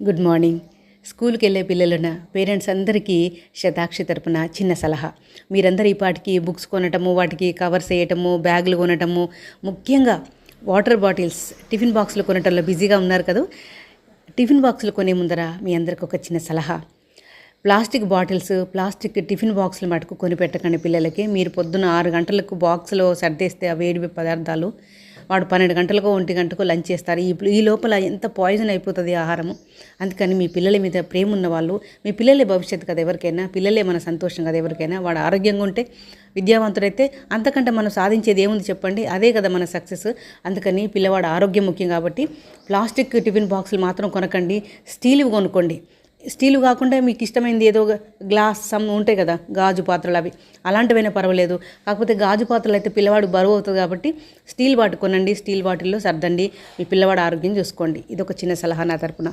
Good morning. స్కూల్కి వెళ్ళే పిల్లలున్న parents అందరికీ శతాక్షి తరపున చిన్న సలహా. మీరందరూ ఈ పాటికి బుక్స్ కొనటము, వాటికి కవర్స్ వేయటము, బ్యాగులు కొనటము, ముఖ్యంగా వాటర్ బాటిల్స్, టిఫిన్ బాక్సులు కొనటంలో బిజీగా ఉన్నారు కదా. టిఫిన్ బాక్సులు కొనే ముందర మీ అందరికి ఒక చిన్న సలహా. ప్లాస్టిక్ బాటిల్స్, ప్లాస్టిక్ టిఫిన్ బాక్సులు మటుకు కొనిపెట్టకండి పిల్లలకి. మీరు పొద్దున్న 6 గంటలకు బాక్స్లో సర్దేస్తే ఆ వేడి పదార్థాలు వాడు 12 గంటలకో 1 గంటకో లంచ్ చేస్తారు. ఈ లోపల ఎంత పాయిజన్ అయిపోతుంది ఆహారము. అందుకని మీ పిల్లల మీద ప్రేమ ఉన్న వాళ్ళు, మీ పిల్లలే భవిష్యత్తు కదా ఎవరికైనా, పిల్లలే మన సంతోషం కదా ఎవరికైనా. వాడు ఆరోగ్యంగా ఉంటే, విద్యావంతుడైతే అంతకంటే మనం సాధించేది ఏముంది చెప్పండి, అదే కదా మన సక్సెస్. అందుకని పిల్లవాడు ఆరోగ్యం ముఖ్యం కాబట్టి ప్లాస్టిక్ టిఫిన్ బాక్సులు మాత్రం కొనకండి, స్టీల్వి కొనుక్కోండి. స్టీల్ కాకుండా మీకు ఇష్టమైంది ఏదో గ్లాస్ ఉంటాయి కదా, గాజు పాత్రలు, అవి అలాంటివైనా పర్వాలేదు. కాకపోతే గాజు పాత్రలు అయితే పిల్లవాడు బరువు అవుతుంది కాబట్టి స్టీల్ బాటిల్ కొనండి, స్టీల్ బాటిల్లో సర్దండి, మీ పిల్లవాడు ఆరోగ్యం చూసుకోండి. ఇదొక చిన్న సలహా నా తరపున.